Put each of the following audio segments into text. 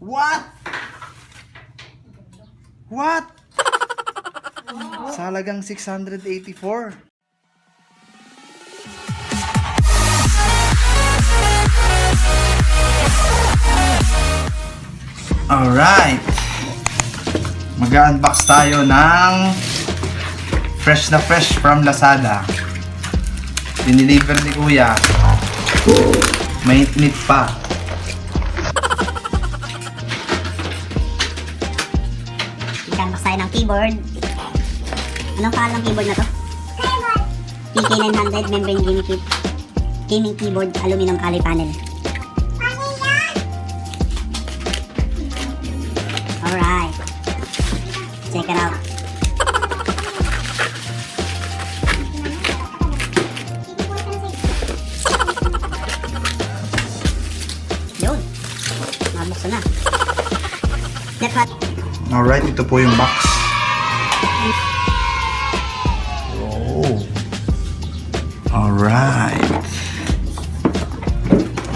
What? What? Sa halagang 684. Alright. Mag-unbox tayo ng fresh na fresh from Lazada. Diniliver ni Kuya. Mainit pa. Mag-unbox tayo ng keyboard. Anong pangalan ng keyboard na to? PK900 membrane gaming keyboard, aluminum alloy panel. Alright. Check it out. Yun. Mabuksan na. Let's watch. Alright, ito po yung box. Oh. Alright.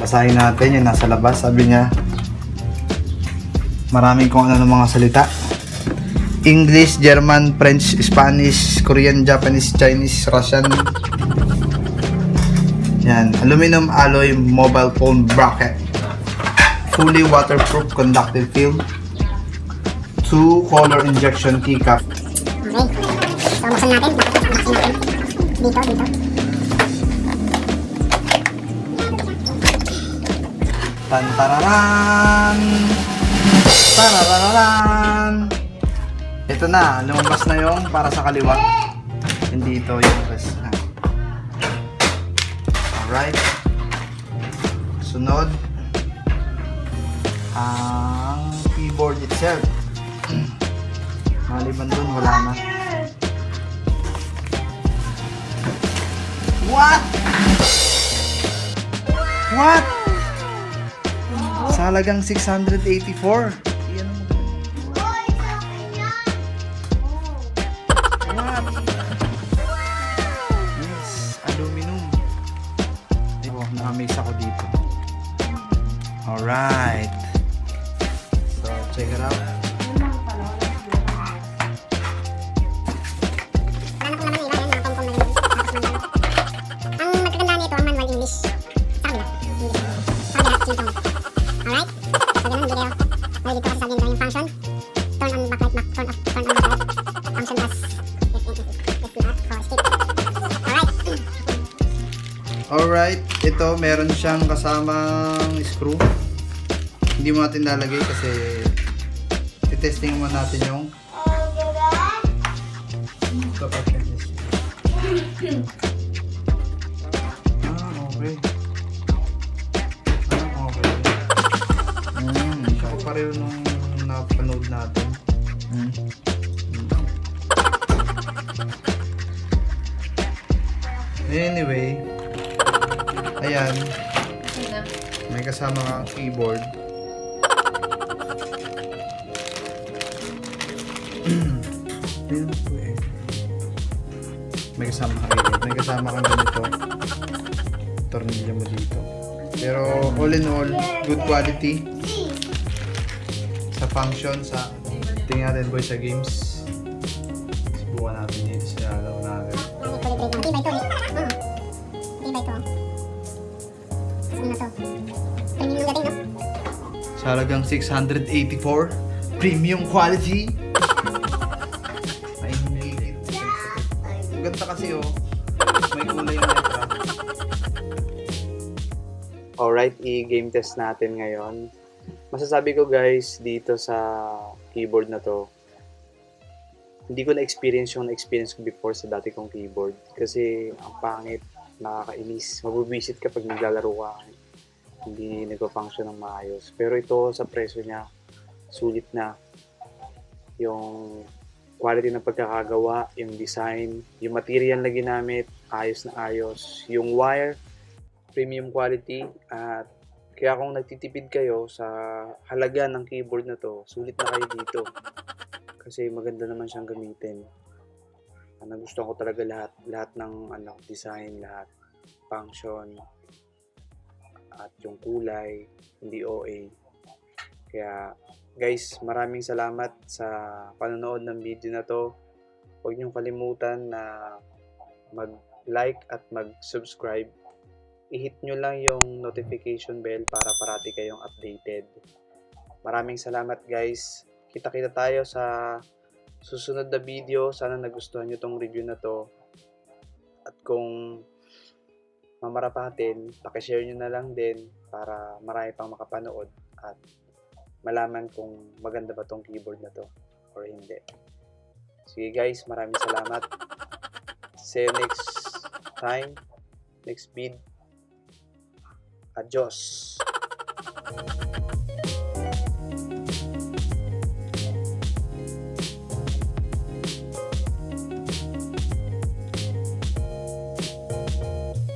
Basahin natin yung nasa labas. Sabi niya, maraming kung ano ng mga salita. English, German, French, Spanish, Korean, Japanese, Chinese, Russian. Yan. Aluminum alloy mobile phone bracket. Fully waterproof conductive film. 2 color injection keycap. Okay. So, buksan natin. Dito. Tantararan! Tarararan! Ito na, lumabas na yung para sa kaliwa. Hindi ito yung rest na. Alright. Sunod. Ang keyboard itself. Maliban dun, wala na. What? What? Sa halagang 684. Yan mo. What? Yes, aluminum. Oh, nakamiss ako dito. Alright. So, check it out. Alright? So, ganun, hindi kayo may dito kasi sabihin ko yung function. Turn on backlight, turn on backlight. Function plus SDR for stick. Alright. Alright, ito meron siyang kasamang screw. Hindi mo natin lalagay kasi titesting mo natin yung okay. So pareho nung napanood natin. Anyway, ayan, may kasama kang keyboard. May kasama kang keyboard. May kasama kang ganito. Tornilyo mo dito. Pero all in all, good quality. Sa function, sa tingnan natin boy sa games. Subukan natin dito sa laro natin. Tibay to. Tibay to. Ano na to? Premium yung dating, no? Sa halagang 684, premium quality. Ay, hindi. Ang ganda kasi oh. May kulay na letra. Alright, i-game test natin ngayon. Masasabi ko guys, dito sa keyboard na to, hindi ko na-experience yung na-experience ko before sa dati kong keyboard. Kasi ang pangit, nakakainis. Mabubisit kapag naglalaro ka. Hindi nag-function ng maayos. Pero ito sa presyo niya, sulit na. Yung quality ng pagkakagawa, yung design, yung material na ginamit, ayos na ayos. Yung wire, premium quality. At kaya kung nagtitipid kayo sa halaga ng keyboard na to, sulit na kayo dito. Kasi maganda naman siyang gamitin. Nagustuhan ko talaga lahat ng design, lahat function at yung kulay, hindi OA. Kaya guys, maraming salamat sa panonood ng video na to. Huwag niyong kalimutan na mag-like at mag-subscribe. I-hit nyo lang yung notification bell para parati kayong updated. Maraming salamat guys. Kita-kita tayo sa susunod na video. Sana nagustuhan nyo tong review na to. At kung mamarapatin, pakishare nyo na lang din para marami pang makapanood at malaman kung maganda ba tong keyboard na to or hindi. Sige guys, maraming salamat. See you next time, next vid. Adios!